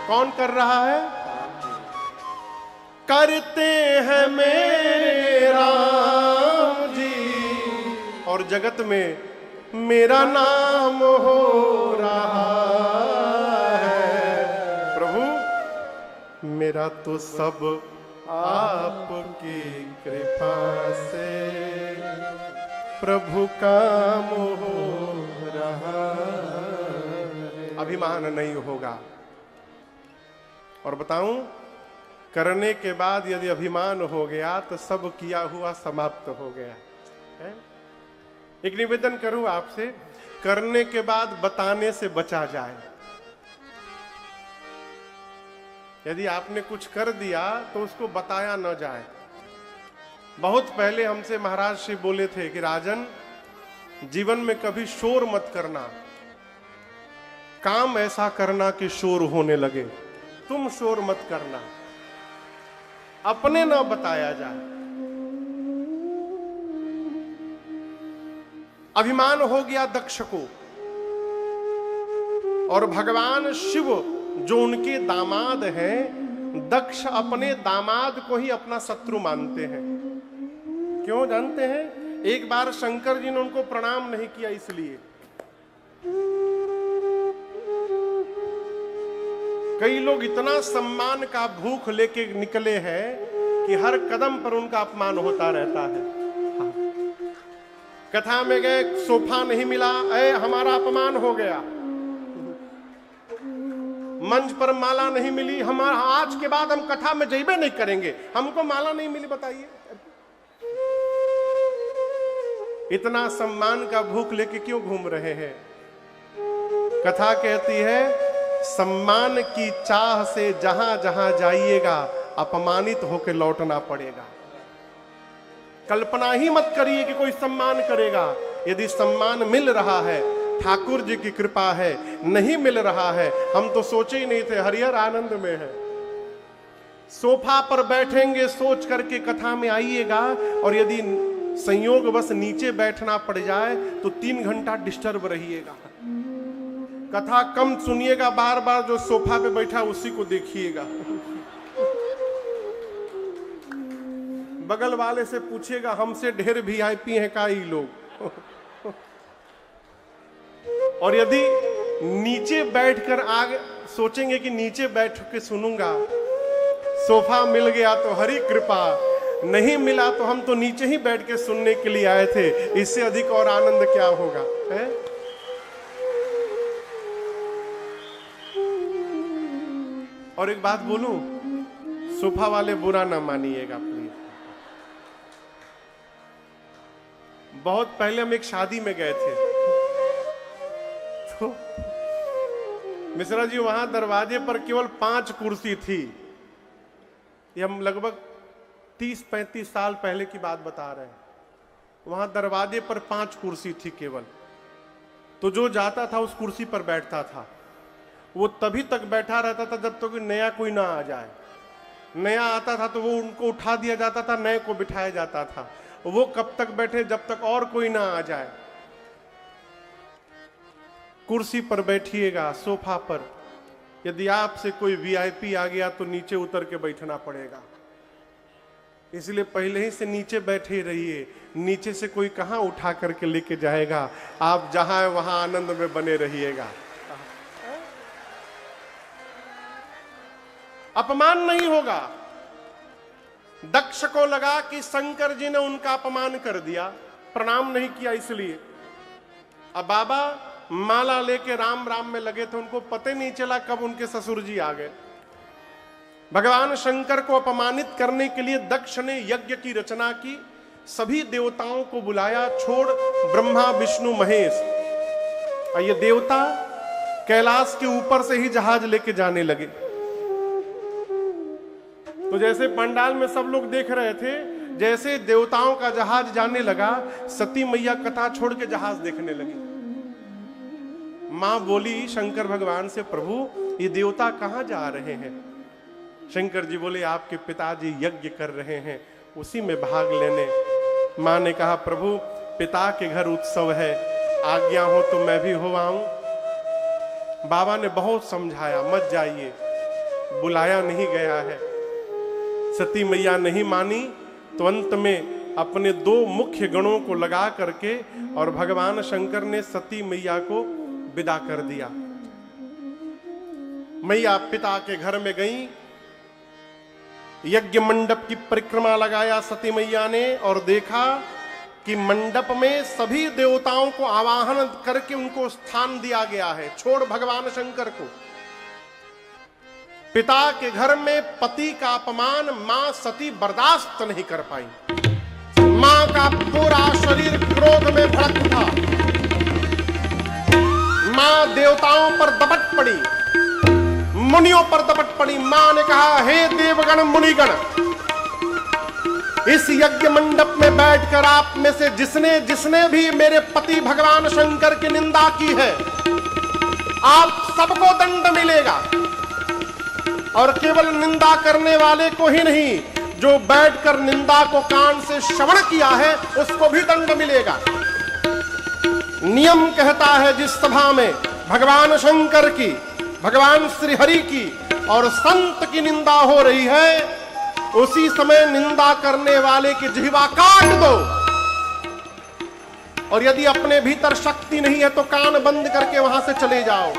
कौन कर रहा है? करते हैं मेरे राम जी, और जगत में मेरा नाम हो रहा है। प्रभु, मेरा तो सब आपकी कृपा से प्रभु काम हो रहा है। अभिमान नहीं होगा। और बताऊं, करने के बाद यदि अभिमान हो गया तो सब किया हुआ समाप्त हो गया है। एक निवेदन करूं आपसे, करने के बाद बताने से बचा जाए। यदि आपने कुछ कर दिया तो उसको बताया न जाए। बहुत पहले हमसे महाराज श्री बोले थे कि राजन, जीवन में कभी शोर मत करना, काम ऐसा करना कि शोर होने लगे। तुम शोर मत करना, अपने न बताया जाए। अभिमान हो गया दक्ष को, और भगवान शिव जो उनके दामाद हैं, दक्ष अपने दामाद को ही अपना शत्रु मानते हैं। क्यों जानते हैं? एक बार शंकर जी ने उनको प्रणाम नहीं किया इसलिए। कई लोग इतना सम्मान का भूख लेके निकले हैं कि हर कदम पर उनका अपमान होता रहता है। कथा में गए, सोफा नहीं मिला, हमारा अपमान हो गया। मंच पर माला नहीं मिली, हमारा आज के बाद हम कथा में जइबे नहीं करेंगे, हमको माला नहीं मिली। बताइए, इतना सम्मान का भूख लेके क्यों घूम रहे हैं? कथा कहती है, सम्मान की चाह से जहां जहां जाइएगा अपमानित होकर लौटना पड़ेगा। कल्पना ही मत करिए कि कोई सम्मान करेगा। यदि सम्मान मिल रहा है, ठाकुर जी की कृपा है, नहीं मिल रहा है, हम तो सोचे ही नहीं थे, हरिहर आनंद में है। सोफा पर बैठेंगे सोच करके कथा में आइएगा, और यदि संयोग बस नीचे बैठना पड़ जाए तो 3 घंटा डिस्टर्ब रहिएगा। कथा कम सुनिएगा, बार बार जो सोफा पे बैठा उसी को देखिएगा। बगल वाले से पूछिएगा, हमसे ढेर वीआईपी हैं का ये लोग। और यदि नीचे बैठकर आगे सोचेंगे कि नीचे बैठ के सुनूंगा, सोफा मिल गया तो हरी कृपा, नहीं मिला तो हम तो नीचे ही बैठ के सुनने के लिए आए थे, इससे अधिक और आनंद क्या होगा, है? और एक बात बोलूं, सोफा वाले बुरा ना मानिएगा प्लीज। बहुत पहले हम एक शादी में गए थे, तो मिश्रा जी वहां दरवाजे पर केवल 5 कुर्सी थी। ये हम लगभग 30-35 साल पहले की बात बता रहे हैं। वहां दरवाजे पर 5 कुर्सी थी केवल। तो जो जाता था उस कुर्सी पर बैठता था। वो तभी तक बैठा रहता था जब तक नया कोई ना आ जाए। नया आता था तो वो उनको उठा दिया जाता था, नए को बिठाया जाता था। वो कब तक बैठे? जब तक और कोई ना आ जाए। कुर्सी पर बैठिएगा, सोफा पर। यदि आपसे कोई वीआईपी आ गया तो नीचे उतर के बैठना पड़ेगा। इसलिए पहले ही से नीचे बैठे रहिए। नीचे से कोई कहां उठा करके लेके जाएगा। आप जहां है वहां आनंद में बने रहिएगा। अपमान नहीं होगा। दक्ष को लगा कि शंकर जी ने उनका अपमान कर दिया, प्रणाम नहीं किया इसलिए। अब बाबा माला लेके राम राम में लगे थे, उनको पता नहीं चला कब उनके ससुर जी आ गए। भगवान शंकर को अपमानित करने के लिए दक्ष ने यज्ञ की रचना की, सभी देवताओं को बुलाया, छोड़ ब्रह्मा विष्णु महेश। और ये देवता कैलाश के ऊपर से ही जहाज लेके जाने लगे। तो जैसे पंडाल में सब लोग देख रहे थे, जैसे देवताओं का जहाज जाने लगा, सती मैया कथा छोड़ के जहाज देखने लगी। मां बोली शंकर भगवान से, प्रभु ये देवता कहां जा रहे हैं? शंकर जी बोले, आपके पिताजी यज्ञ कर रहे हैं, उसी में भाग लेने। मां ने कहा, प्रभु पिता के घर उत्सव है, आज्ञा हो तो मैं भी हो आऊं। बाबा ने बहुत समझाया, मत जाइए, बुलाया नहीं गया है। सती मैया नहीं मानी तो अंत में अपने 2 मुख्य गणों को लगा करके और भगवान शंकर ने सती मैया को विदा कर दिया। मैया पिता के घर में गई, यज्ञ मंडप की परिक्रमा लगाया सती मैया ने, और देखा कि मंडप में सभी देवताओं को आवाहन करके उनको स्थान दिया गया है, छोड़ भगवान शंकर को। पिता के घर में पति का अपमान मां सती बर्दाश्त नहीं कर पाई। मां का पूरा शरीर क्रोध में भड़क था। मां देवताओं पर दबट पड़ी, मुनियों पर दबट पड़ी। मां ने कहा, हे देवगण मुनिगण, इस यज्ञ मंडप में बैठकर आप में से जिसने जिसने भी मेरे पति भगवान शंकर की निंदा की है, आप सबको दंड मिलेगा। और केवल निंदा करने वाले को ही नहीं, जो बैठकर निंदा को कान से श्रवण किया है उसको भी दंड मिलेगा। नियम कहता है जिस सभा में भगवान शंकर की भगवान श्री हरि की और संत की निंदा हो रही है, उसी समय निंदा करने वाले की जिह्वा काट दो। और यदि अपने भीतर शक्ति नहीं है तो कान बंद करके वहां से चले जाओ।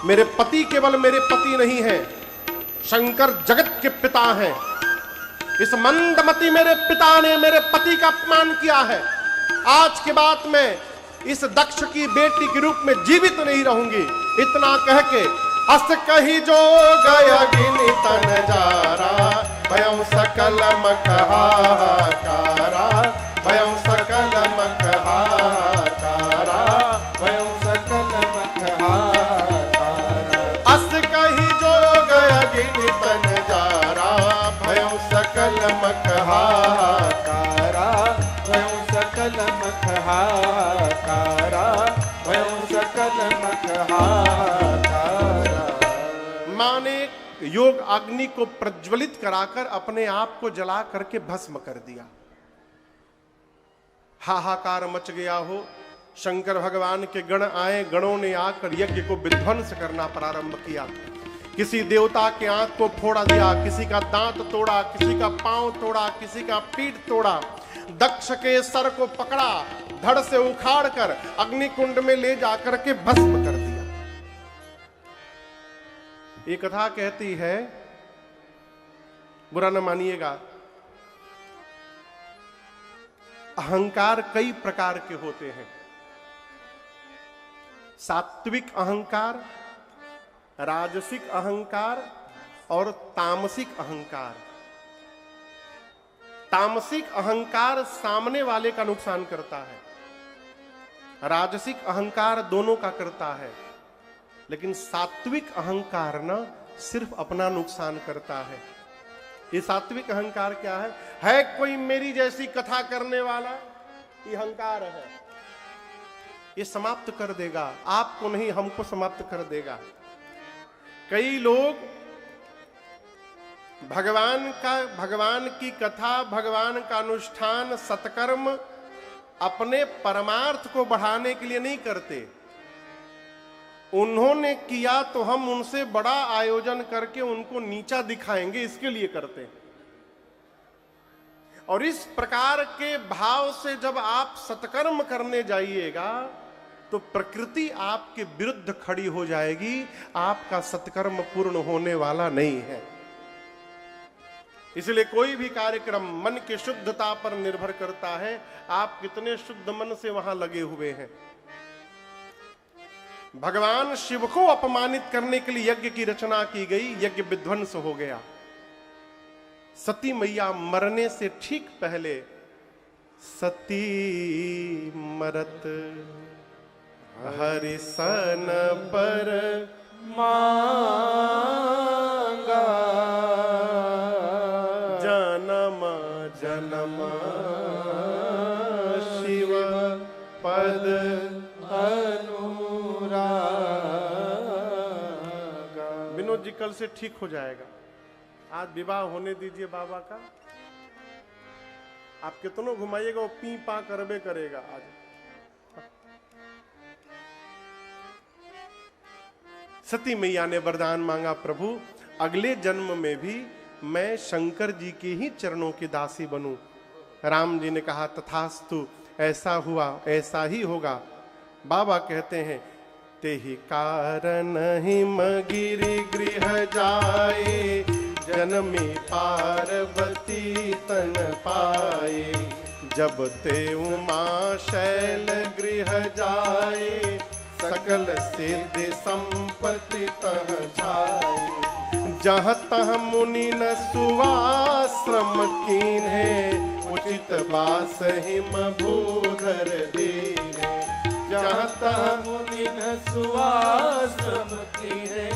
मेरे पति केवल मेरे पति नहीं है, शंकर जगत के पिता हैं। इस मंदमती मेरे पिता ने मेरे पति का अपमान किया है। आज के बाद मैं इस दक्ष की बेटी के रूप में जीवित नहीं रहूंगी। इतना कह के अस कही जो गया गिनित नजारा, भयं सकल मकहाकारा, भयं सकल मकहाकारा, भयं सकल मकहाकारा। अस कही जो गया गिनित नजारा, भयं सकल मकहाकारा, भयं सकल मकहाकारा, भयं सकल मकहाकारा। मां ने योग अग्नि को प्रज्वलित कराकर अपने आप को जला करके भस्म कर दिया। हाहाकार मच गया हो। शंकर भगवान के गण आए, गणों ने आकर यज्ञ को विध्वंस करना प्रारंभ किया। किसी देवता के आंख को फोड़ा दिया, किसी का दांत तोड़ा, किसी का पांव तोड़ा, किसी का पीठ तोड़ा। दक्ष के सर को पकड़ा, धड़ से उखाड़ कर अग्निकुंड में ले जाकर के भस्म कर दिया। ये कथा कहती है, बुरा न मानिएगा, अहंकार कई प्रकार के होते हैं। सात्विक अहंकार, राजसिक अहंकार और तामसिक अहंकार। तामसिक अहंकार सामने वाले का नुकसान करता है, राजसिक अहंकार दोनों का करता है, लेकिन सात्विक अहंकार ना सिर्फ अपना नुकसान करता है। ये सात्विक अहंकार क्या है कोई मेरी जैसी कथा करने वाला, ये अहंकार है। ये समाप्त कर देगा, आपको नहीं हमको समाप्त कर देगा। कई लोग भगवान की कथा, भगवान का अनुष्ठान, सत्कर्म अपने परमार्थ को बढ़ाने के लिए नहीं करते। उन्होंने किया तो हम उनसे बड़ा आयोजन करके उनको नीचा दिखाएंगे, इसके लिए करते हैं। और इस प्रकार के भाव से जब आप सत्कर्म करने जाइएगा तो प्रकृति आपके विरुद्ध खड़ी हो जाएगी, आपका सत्कर्म पूर्ण होने वाला नहीं है। इसलिए कोई भी कार्यक्रम मन की शुद्धता पर निर्भर करता है, आप कितने शुद्ध मन से वहां लगे हुए हैं। भगवान शिव को अपमानित करने के लिए यज्ञ की रचना की गई, यज्ञ विध्वंस हो गया। सती मैया मरने से ठीक पहले सती मरत हरिसन पर मांगा, जन्म जन्म शिव पद अनुरागा। विनोद जी कल से ठीक हो जाएगा। आज विवाह होने दीजिए बाबा का। आप कितनों घुमाइएगा वो पी पा करबे करेगा। आज सती मैया ने वरदान मांगा, प्रभु अगले जन्म में भी मैं शंकर जी के ही चरणों की दासी बनूं। राम जी ने कहा तथास्तु, ऐसा हुआ, ऐसा ही होगा। बाबा कहते हैं, ते ही कारण हिम गिरि गृह जाए, जनमी पार्वती तन पाए। जब ते उमा शैल गृह जाए, सकल सिद्धि संपत्ति तह जाए। जहाँ तह मुनि न सुवाश्रम कीन्हे, उचित बास हिम भूधर दीने। जहाँ तह मुनि न सुवाश्रम कीन्हे,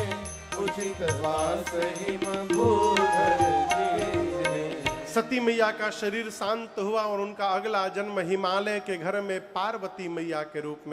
उचित बास हिम भूधर दीने। सती मैया का शरीर शांत हुआ और उनका अगला जन्म हिमालय के घर में पार्वती मैया के रूप में